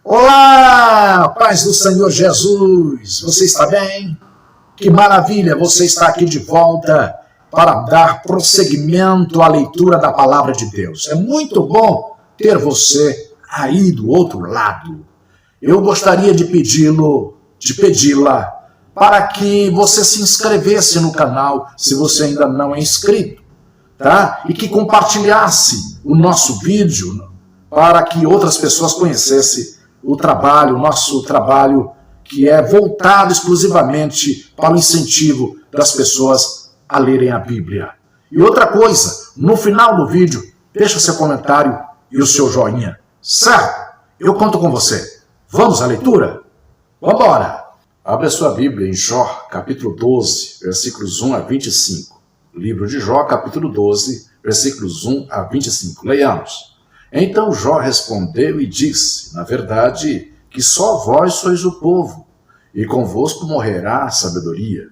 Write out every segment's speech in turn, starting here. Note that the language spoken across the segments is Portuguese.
Olá, paz do Senhor Jesus, você está bem? Que maravilha, você está aqui de volta para dar prosseguimento à leitura da Palavra de Deus. É muito bom ter você aí do outro lado. Eu gostaria de pedi-la para que você se inscrevesse no canal, se você ainda não é inscrito, tá? E que compartilhasse o nosso vídeo para que outras pessoas conhecessem o nosso trabalho, que é voltado exclusivamente para o incentivo das pessoas a lerem a Bíblia. E outra coisa, no final do vídeo, deixa seu comentário e o seu joinha, certo? Eu conto com você. Vamos à leitura? Vamos embora! Abre a sua Bíblia em Jó, capítulo 12, versículos 1 a 25. Livro de Jó, capítulo 12, versículos 1 a 25. Leiamos. Então Jó respondeu e disse, na verdade, que só vós sois o povo, e convosco morrerá a sabedoria.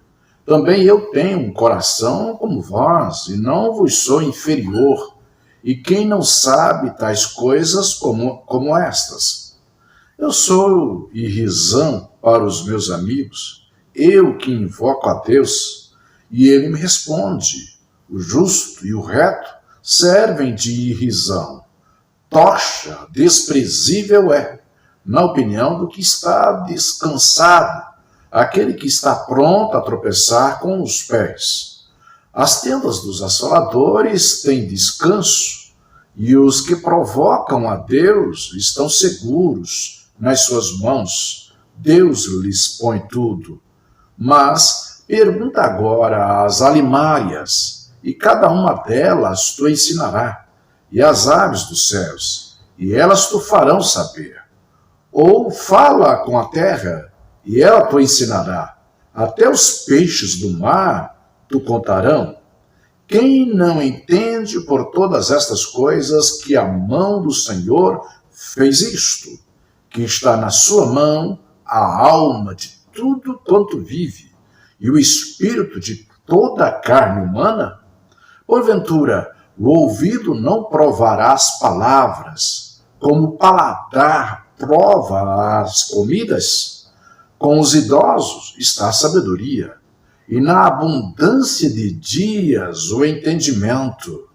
Também eu tenho um coração como vós, e não vos sou inferior. E quem não sabe tais coisas como estas? Eu sou irrisão para os meus amigos, eu que invoco a Deus, e ele me responde. O justo e o reto servem de irrisão. Tocha desprezível é, na opinião do que está descansado, aquele que está pronto a tropeçar com os pés. As tendas dos assoladores têm descanso, e os que provocam a Deus estão seguros nas suas mãos. Deus lhes põe tudo. Mas pergunta agora às alimárias, e cada uma delas tu ensinará, e as aves dos céus, e elas tu farão saber. Ou fala com a terra, e ela tu ensinará. Até os peixes do mar tu contarão. Quem não entende por todas estas coisas que a mão do Senhor fez isto, que está na sua mão a alma de tudo quanto vive, e o espírito de toda a carne humana? Porventura, o ouvido não provará as palavras, como o paladar prova as comidas? Com os idosos está a sabedoria, e na abundância de dias o entendimento.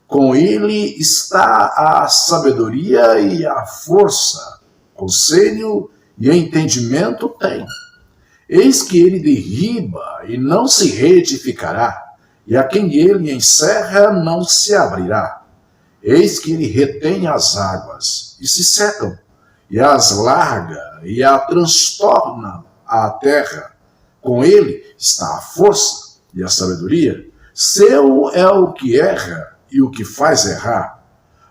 Com ele está a sabedoria e a força, conselho e entendimento tem. Eis que ele derriba e não se reedificará, e a quem ele encerra não se abrirá. Eis que ele retém as águas, e se secam, e as larga, e a transtorna a terra. Com ele está a força e a sabedoria. Seu é o que erra, e o que faz errar.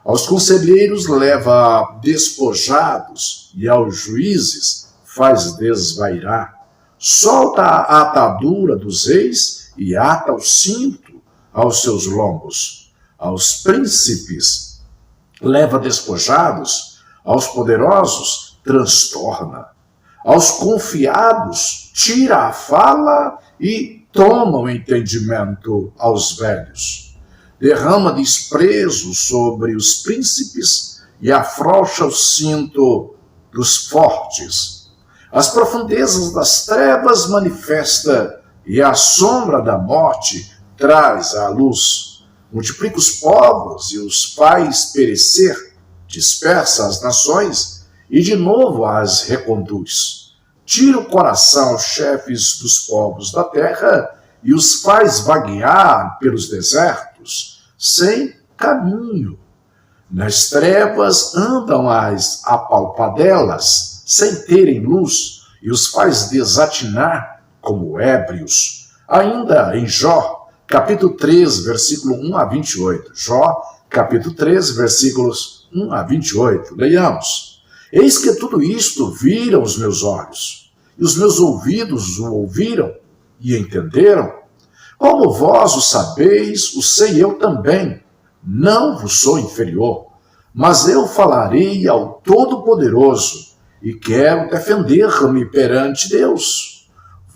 Aos conselheiros leva despojados, e aos juízes faz desvairar. Solta a atadura dos reis, e ata o cinto aos seus lombos. Aos príncipes leva despojados, aos poderosos transtorna. Aos confiados tira a fala e toma o entendimento aos velhos. Derrama desprezo sobre os príncipes e afrouxa o cinto dos fortes. As profundezas das trevas manifesta, e a sombra da morte traz à luz. Multiplica os povos e os faz perecer, dispersa as nações e de novo as reconduz. Tira o coração aos chefes dos povos da terra e os faz vaguear pelos desertos, sem caminho. Nas trevas andam as apalpadelas, sem terem luz, e os faz desatinar como ébrios. Ainda em Jó, capítulo 3, versículo 1 a 28. Jó, capítulo 3, versículos 1 a 28. Leiamos. Eis que tudo isto viram os meus olhos, e os meus ouvidos o ouviram e entenderam. Como vós o sabeis, o sei eu também. Não vos sou inferior, mas eu falarei ao Todo-Poderoso, e quero defender-me perante Deus.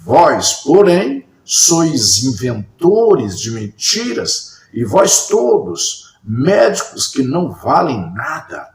Vós, porém, sois inventores de mentiras, e vós todos, médicos que não valem nada.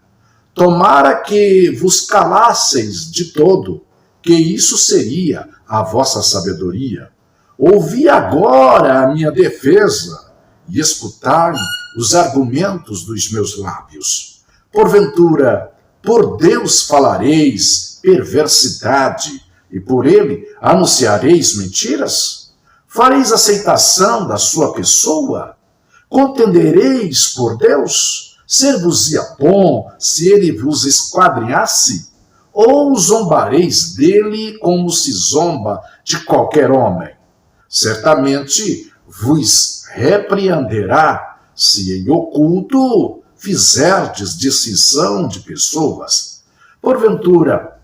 tomara que vos calasseis de todo, que isso seria a vossa sabedoria. Ouvi agora a minha defesa e escutai os argumentos dos meus lábios. Porventura, por Deus falareis perversidade e por ele anunciareis mentiras? Fareis aceitação da sua pessoa? Contendereis por Deus? Ser-vos-ia bom se ele vos esquadrinhasse? Ou zombareis dele como se zomba de qualquer homem? Certamente vos repreenderá se em oculto fizerdes distinção de pessoas. Porventura,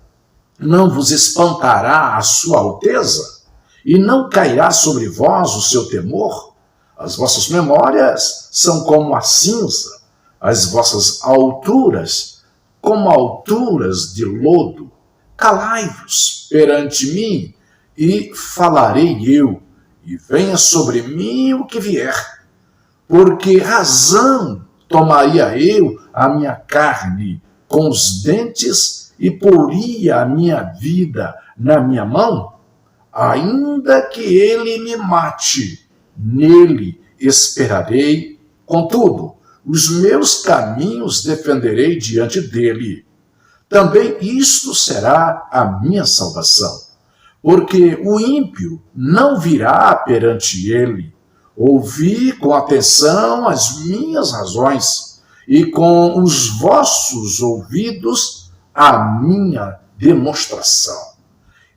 não vos espantará a sua alteza? E não cairá sobre vós o seu temor? As vossas memórias são como a cinza, as vossas alturas como alturas de lodo. Calai-vos perante mim, e falarei eu, e venha sobre mim o que vier. Porque razão tomaria eu a minha carne com os dentes e poria a minha vida na minha mão? Ainda que ele me mate, nele esperarei. Contudo, os meus caminhos defenderei diante dele. Também isto será a minha salvação. Porque o ímpio não virá perante ele. Ouvi com atenção as minhas razões, e com os vossos ouvidos a minha demonstração.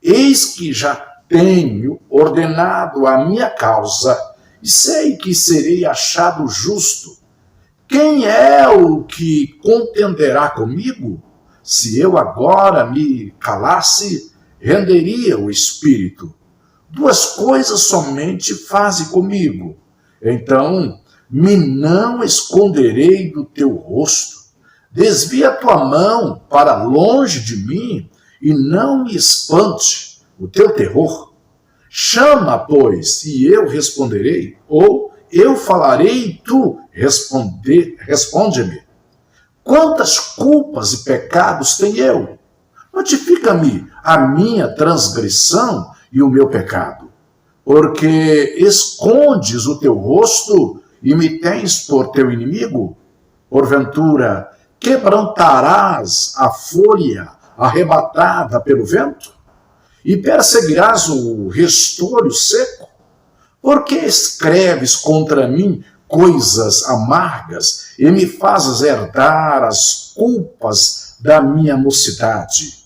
Eis que já tenho ordenado a minha causa, e sei que serei achado justo. Quem é o que contenderá comigo? Se eu agora me calasse, renderia o espírito. Duas coisas somente faze comigo. Então me não esconderei do teu rosto. Desvia a tua mão para longe de mim e não me espante o teu terror. Chama, pois, e eu responderei, ou eu falarei e tu responde-me. Quantas culpas e pecados tenho eu? Notifica-me a minha transgressão e o meu pecado, porque escondes o teu rosto e me tens por teu inimigo? Porventura, quebrantarás a folha arrebatada pelo vento? E perseguirás o restolho seco? Por que escreves contra mim coisas amargas e me fazes herdar as culpas da minha mocidade?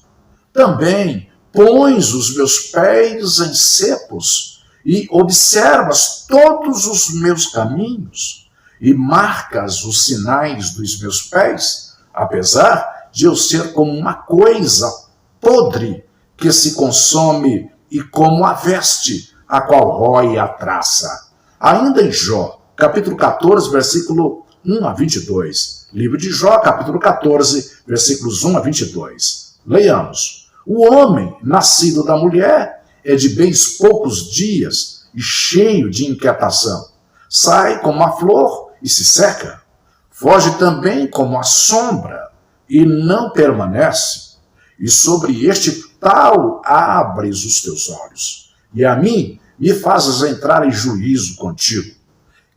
Também pões os meus pés em cepos e observas todos os meus caminhos e marcas os sinais dos meus pés, apesar de eu ser como uma coisa podre que se consome e como a veste a qual rói a traça. Ainda em Jó, capítulo 14, versículo 1 a 22. Livro de Jó, capítulo 14, versículos 1 a 22. Leiamos. O homem, nascido da mulher, é de bens poucos dias e cheio de inquietação. Sai como a flor e se seca. Foge também como a sombra e não permanece. E sobre este tal abres os teus olhos. E a mim me fazes entrar em juízo contigo.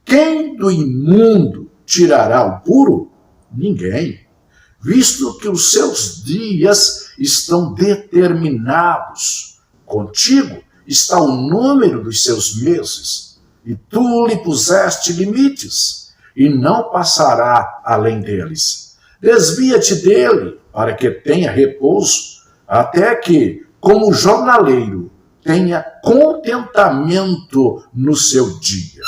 Quem do imundo tirará o puro? Ninguém. Visto que os seus dias estão determinados. Contigo está o número dos seus meses, e tu lhe puseste limites, e não passará além deles. Desvia-te dele, para que tenha repouso, até que, como jornaleiro, tenha contentamento no seu dia.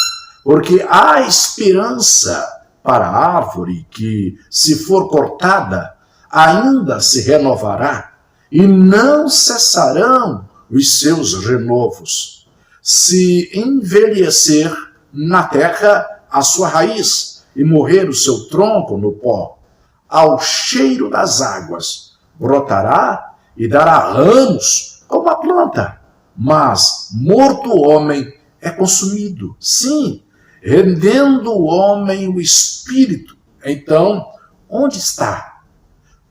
Porque há esperança para a árvore que, se for cortada, ainda se renovará, e não cessarão os seus renovos. Se envelhecer na terra a sua raiz, e morrer o seu tronco no pó, ao cheiro das águas brotará e dará ramos como a planta. Mas morto o homem é consumido, sim, rendendo o homem o espírito. Então, onde está?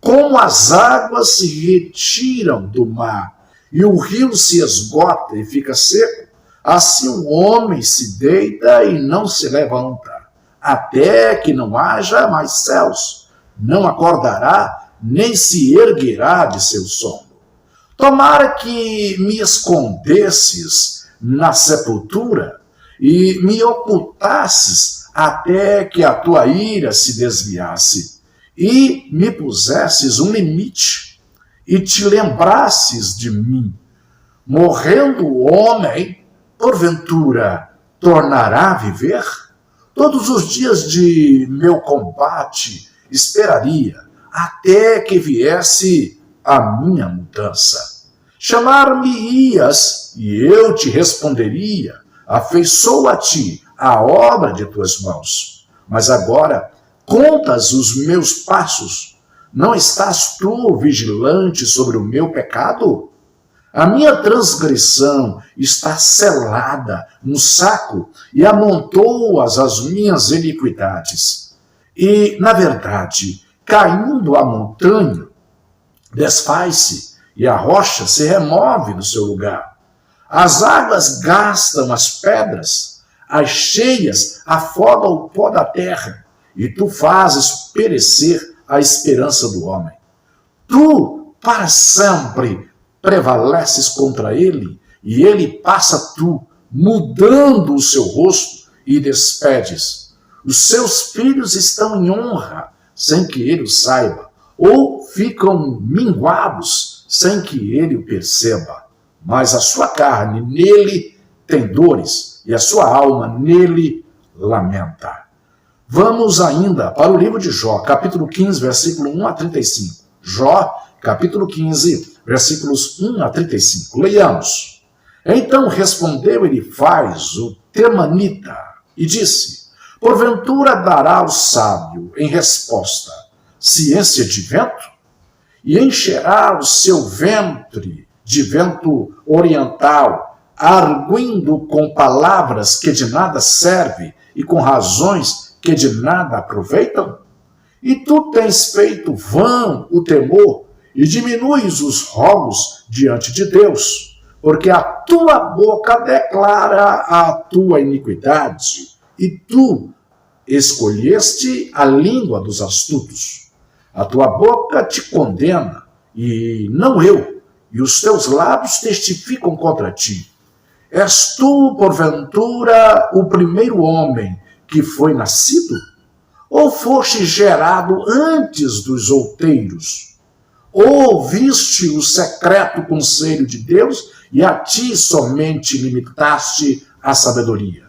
Como as águas se retiram do mar e o rio se esgota e fica seco, assim o homem se deita e não se levanta, até que não haja mais céus. Não acordará, nem se erguerá de seu sono. Tomara que me escondesses na sepultura e me ocultasses até que a tua ira se desviasse, e me pusesses um limite, e te lembrasses de mim. Morrendo o homem, porventura, tornará a viver? Todos os dias de meu combate esperaria, até que viesse a minha mudança. Chamar-me-ias, e eu te responderia, afeiçoa a ti a obra de tuas mãos. Mas agora contas os meus passos. Não estás tu vigilante sobre o meu pecado? A minha transgressão está selada no saco e amontoas as minhas iniquidades. E, na verdade, caindo a montanha, desfaz-se e a rocha se remove do seu lugar. As águas gastam as pedras, as cheias afogam o pó da terra, e tu fazes perecer a esperança do homem. Tu, para sempre, prevaleces contra ele, e ele passa tu, mudando o seu rosto, e despedes. Os seus filhos estão em honra, sem que ele o saiba, ou ficam minguados, sem que ele o perceba. Mas a sua carne nele tem dores, e a sua alma nele lamenta. Vamos ainda para o livro de Jó, capítulo 15, versículo 1 a 35. Jó, capítulo 15, versículos 1 a 35. Leiamos. Então respondeu Elifaz, o temanita, e disse: porventura dará o sábio em resposta ciência de vento? E encherá o seu ventre de vento oriental, arguindo com palavras que de nada servem e com razões que de nada aproveitam? E tu tens feito vão o temor e diminuis os rogos diante de Deus, porque a tua boca declara a tua iniquidade, e tu escolheste a língua dos astutos. A tua boca te condena, e não eu, e os teus lábios testificam contra ti. És tu, porventura, o primeiro homem que foi nascido? Ou foste gerado antes dos outeiros? Ou ouviste o secreto conselho de Deus e a ti somente limitaste a sabedoria?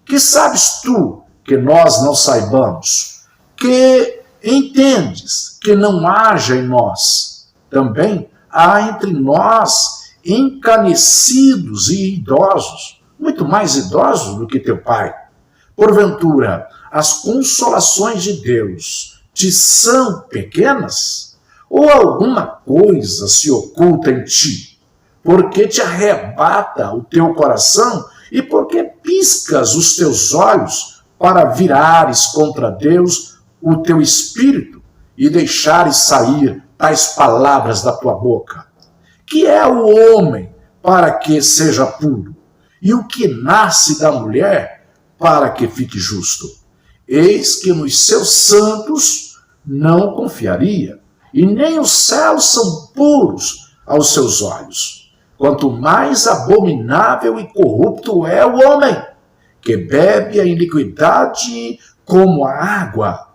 Que sabes tu que nós não saibamos? Que entendes que não haja em nós? Também há entre nós encanecidos e idosos, muito mais idosos do que teu pai. Porventura, as consolações de Deus te são pequenas? Ou alguma coisa se oculta em ti? Porque te arrebata o teu coração e porque piscas os teus olhos para virares contra Deus o teu espírito e deixares sair tais palavras da tua boca? Que é o homem para que seja puro, e o que nasce da mulher para que fique justo? Eis que nos seus santos não confiaria, e nem os céus são puros aos seus olhos. Quanto mais abominável e corrupto é o homem, que bebe a iniquidade como a água.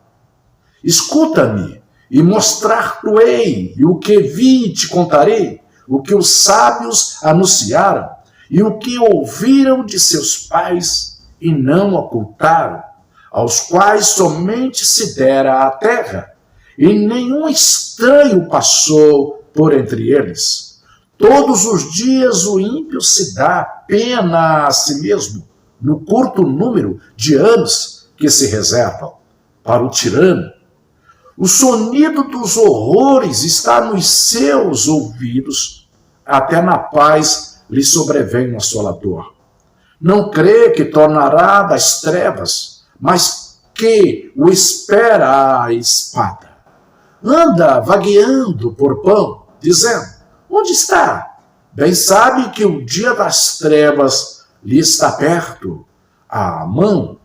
Escuta-me, e mostrar-te-ei, e o que vi te contarei, o que os sábios anunciaram, e o que ouviram de seus pais, e não ocultaram, aos quais somente se dera a terra, e nenhum estranho passou por entre eles. Todos os dias o ímpio se dá pena a si mesmo, no curto número de anos que se reservam para o tirano. O sonido dos horrores está nos seus ouvidos, até na paz lhe sobrevém um assolador. Não crê que tornará das trevas, mas que o espera a espada. anda vagueando por pão, dizendo: onde está? Bem sabe que o dia das trevas lhe está perto. A mão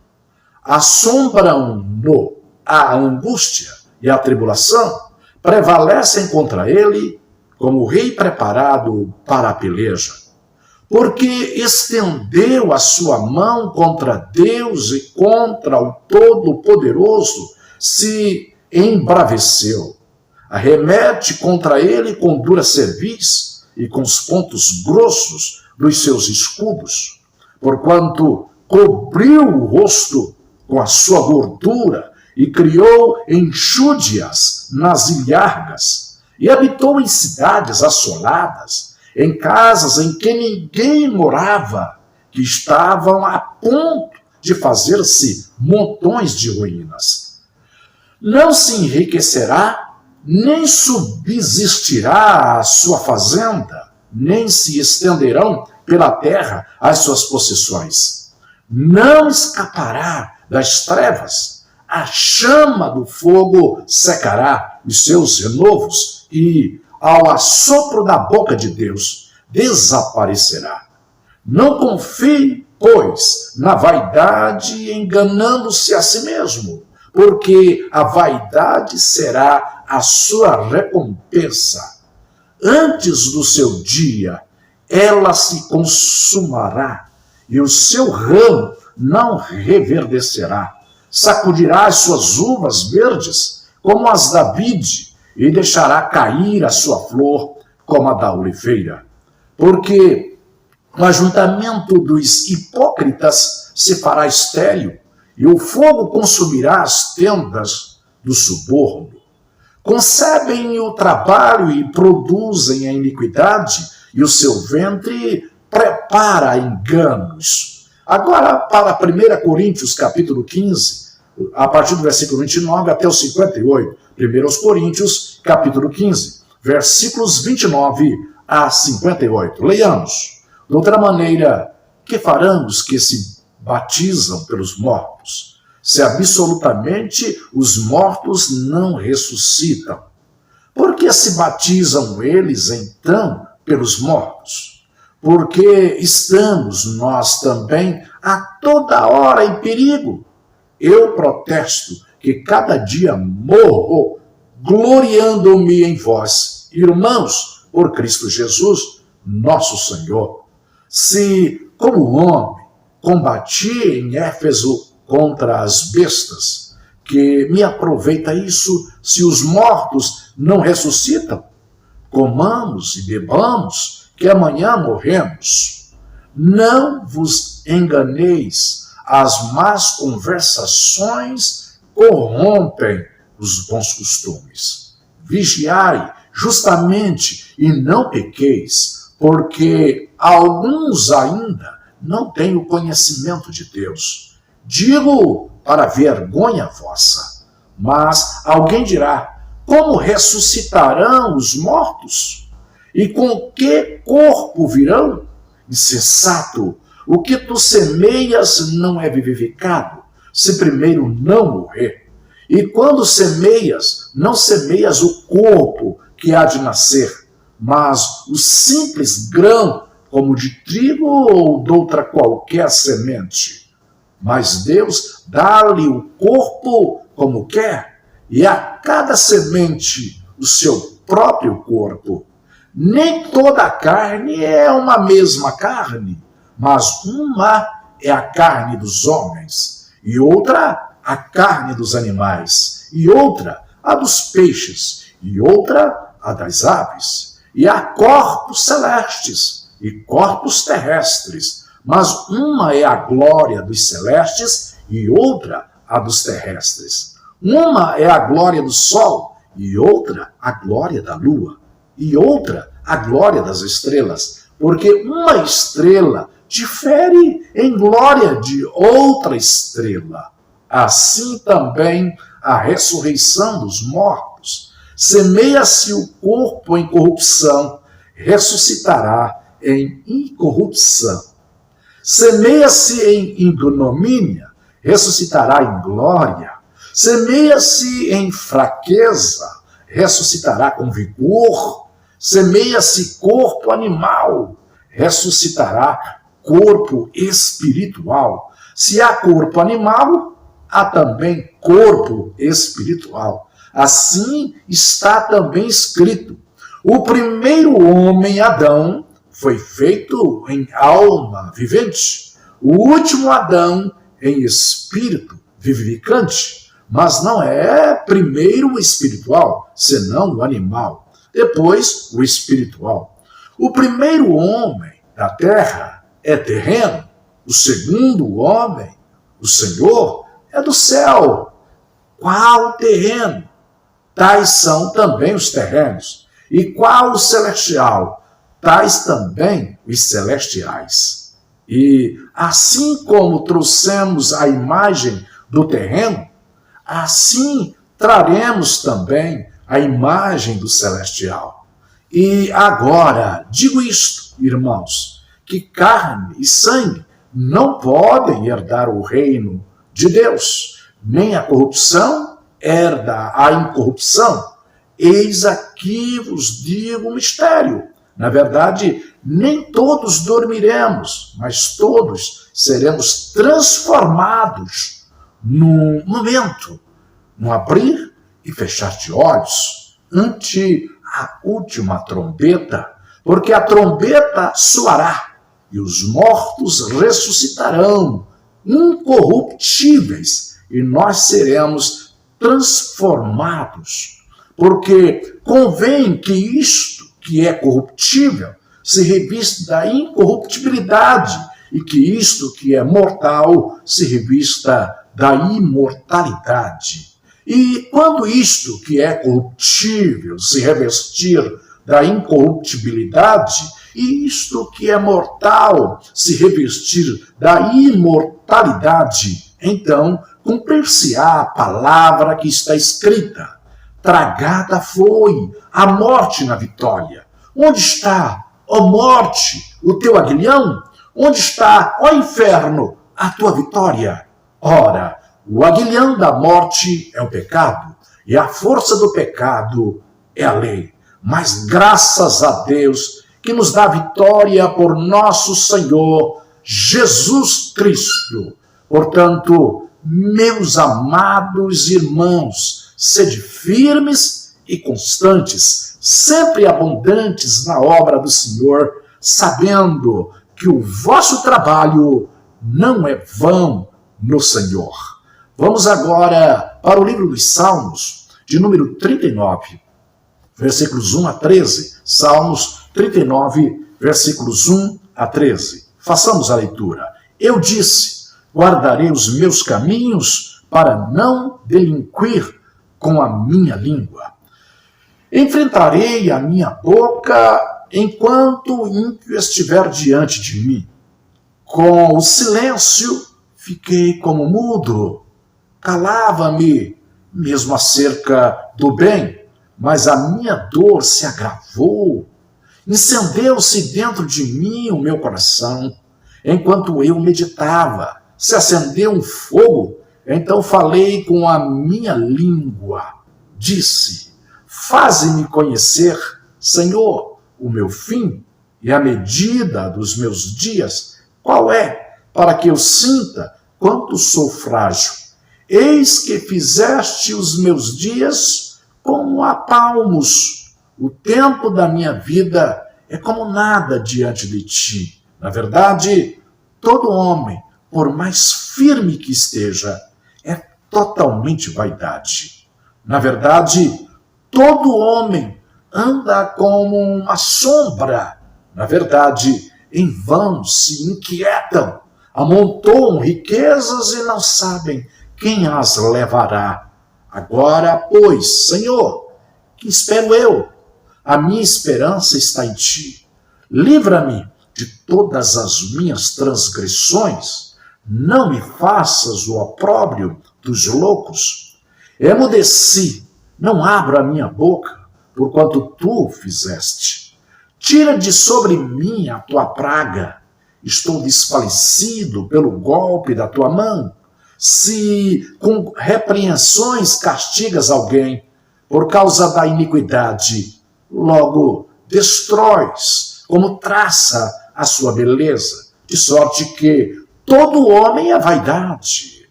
assombram-no a angústia e a tribulação, prevalecem contra ele como rei preparado para a peleja. Porque estendeu a sua mão contra Deus e contra o Todo-Poderoso, se embraveceu. Arremete contra ele com dura cerviz e com os pontos grossos dos seus escudos, porquanto cobriu o rosto com a sua gordura e criou enxúndias nas ilhargas, e habitou em cidades assoladas, em casas em que ninguém morava, que estavam a ponto de fazer-se montões de ruínas. Não se enriquecerá, nem subsistirá a sua fazenda, nem se estenderão pela terra as suas possessões. Não escapará das trevas, a chama do fogo secará os seus renovos e, ao assopro da boca de Deus, desaparecerá. Não confie, pois, na vaidade, enganando-se a si mesmo, porque a vaidade será a sua recompensa. Antes do seu dia, ela se consumará, e o seu ramo não reverdecerá. Sacudirá as suas uvas verdes, como as da vide, e deixará cair a sua flor, como a da oliveira. Porque o ajuntamento dos hipócritas se fará estéril, e o fogo consumirá as tendas do suborno. Concebem o trabalho e produzem a iniquidade, e o seu ventre prepara enganos. Agora, para 1 Coríntios, capítulo 15, a partir do versículo 29 até o 58. 1 Coríntios, capítulo 15, versículos 29 a 58. Leiamos. De outra maneira, que farão os que se batizam pelos mortos, se absolutamente os mortos não ressuscitam? Por que se batizam eles, então, pelos mortos? Porque estamos nós também a toda hora em perigo. Eu protesto que cada dia morro, gloriando-me em vós, irmãos, por Cristo Jesus, nosso Senhor. Se, como homem, combati em Éfeso contra as bestas, que me aproveita isso se os mortos não ressuscitam? Comamos e bebamos, que amanhã morremos. Não vos enganeis, as más conversações corrompem os bons costumes. Vigiai justamente e não pequeis, porque alguns ainda não têm o conhecimento de Deus. Digo para vergonha vossa. Mas alguém dirá: como ressuscitarão os mortos? E com que corpo virão? Insensato, o que tu semeias não é vivificado, se primeiro não morrer. E quando semeias, não semeias o corpo que há de nascer, mas o simples grão, como de trigo ou de outra qualquer semente. Mas Deus dá-lhe o corpo como quer, e a cada semente o seu próprio corpo. Nem toda a carne é uma mesma carne, mas uma é a carne dos homens, e outra a carne dos animais, e outra a dos peixes, e outra a das aves. E há corpos celestes e corpos terrestres, mas uma é a glória dos celestes e outra a dos terrestres. Uma é a glória do sol e outra a glória da lua, e outra a glória das estrelas, porque uma estrela difere em glória de outra estrela. Assim também a ressurreição dos mortos. Semeia-se o corpo em corrupção, ressuscitará em incorrupção. Semeia-se em ignomínia, ressuscitará em glória. Semeia-se em fraqueza, ressuscitará com vigor. Semeia-se corpo animal, ressuscitará corpo espiritual. Se há corpo animal, há também corpo espiritual. Assim está também escrito: o primeiro homem, Adão, foi feito em alma vivente, o último Adão em espírito vivificante. Mas não é primeiro o espiritual, senão o animal, depois o espiritual. O primeiro homem da terra é terreno, o segundo homem, o Senhor, é do céu. Qual terreno? Tais são também os terrenos. E qual o celestial? Tais também os celestiais. E assim como trouxemos a imagem do terreno, assim traremos também a imagem do celestial. E agora, digo isto, irmãos, que carne e sangue não podem herdar o reino de Deus, nem a corrupção herda a incorrupção. Eis aqui vos digo um mistério. Na verdade, nem todos dormiremos, mas todos seremos transformados num momento, no abrir e fechar de olhos, ante a última trombeta, porque a trombeta soará e os mortos ressuscitarão, incorruptíveis, e nós seremos transformados, porque convém que isto que é corruptível se revista da incorruptibilidade e que isto que é mortal se revista da imortalidade. E quando isto que é corruptível se revestir da incorruptibilidade e isto que é mortal se revestir da imortalidade, então cumprir-se-á a palavra que está escrita: tragada foi a morte na vitória. Onde está, ó morte, o teu aguilhão? Onde está, ó inferno, a tua vitória? Ora, o aguilhão da morte é o pecado, e a força do pecado é a lei. Mas graças a Deus que nos dá vitória por nosso Senhor Jesus Cristo. Portanto, meus amados irmãos, sede firmes e constantes, sempre abundantes na obra do Senhor, sabendo que o vosso trabalho não é vão no Senhor. Vamos agora para o livro dos Salmos, de número 39, versículos 1 a 13. Salmos 39, versículos 1 a 13. Façamos a leitura. Eu disse: guardarei os meus caminhos para não delinquir com a minha língua. Enfrentarei a minha boca enquanto o ímpio estiver diante de mim. Com o silêncio fiquei como mudo. Calava-me mesmo acerca do bem, mas a minha dor se agravou. Incendeu-se dentro de mim o meu coração. Enquanto eu meditava, se acendeu um fogo. Então falei com a minha língua. Disse: faze-me conhecer, Senhor, o meu fim e a medida dos meus dias. Qual é, para que eu sinta quanto sou frágil? Eis que fizeste os meus dias como a palmos. O tempo da minha vida é como nada diante de ti. Na verdade, todo homem, por mais firme que esteja, é totalmente vaidade. Na verdade, todo homem anda como uma sombra. Na verdade, em vão se inquietam, amontoam riquezas e não sabem quem as levará. Agora, pois, Senhor, que espero eu? A minha esperança está em ti. Livra-me de todas as minhas transgressões. Não me faças o opróbrio dos loucos. Emudeci, não abro a minha boca, porquanto tu o fizeste. Tira de sobre mim a tua praga. Estou desfalecido pelo golpe da tua mão. Se com repreensões castigas alguém, por causa da iniquidade, logo destróis, como traça a sua beleza, de sorte que todo homem é vaidade.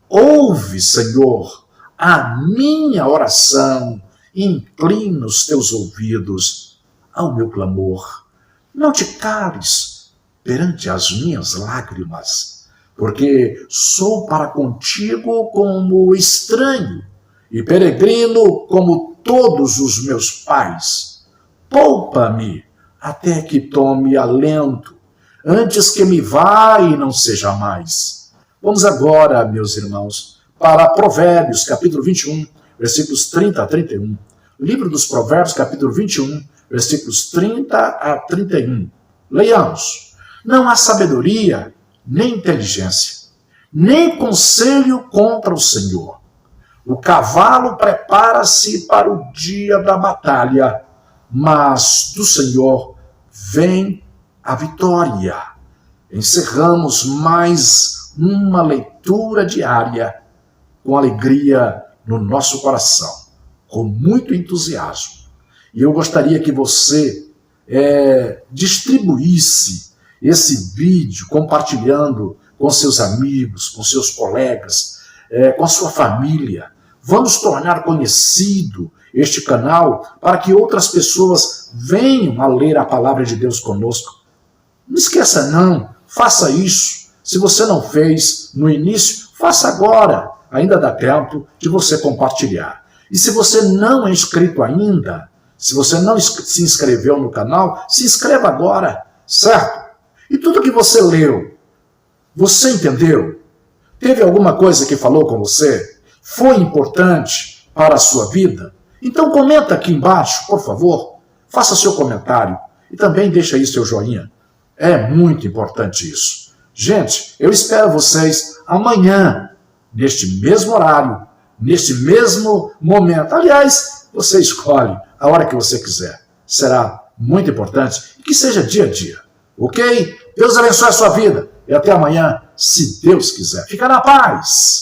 Ouve, Senhor, a minha oração, e inclina os teus ouvidos ao meu clamor. Não te cales perante as minhas lágrimas, porque sou para contigo como estranho e peregrino como todos os meus pais. Poupa-me até que tome alento, antes que me vá e não seja mais. Vamos agora, meus irmãos, para Provérbios, capítulo 21, versículos 30 a 31. Livro dos Provérbios, capítulo 21, versículos 30 a 31. Leiamos. Não há sabedoria, nem inteligência, nem conselho contra o Senhor. O cavalo prepara-se para o dia da batalha, mas do Senhor vem a vitória. Encerramos mais uma leitura diária com alegria no nosso coração, com muito entusiasmo. E eu gostaria que você distribuísse esse vídeo, compartilhando com seus amigos, com seus colegas, com a sua família. Vamos tornar conhecido este canal para que outras pessoas venham a ler a palavra de Deus conosco. Não esqueça não, faça isso. Se você não fez no início, faça agora. Ainda dá tempo de você compartilhar. E se você não é inscrito ainda, se você não se inscreveu no canal, se inscreva agora, certo? E tudo que você leu, você entendeu? Teve alguma coisa que falou com você? Foi importante para a sua vida? Então comenta aqui embaixo, por favor. Faça seu comentário e também deixa aí seu joinha. É muito importante isso. Gente, eu espero vocês amanhã, neste mesmo horário, neste mesmo momento. Aliás, você escolhe a hora que você quiser. Será muito importante e que seja dia a dia. Ok? Deus abençoe a sua vida e até amanhã, se Deus quiser. Fica na paz!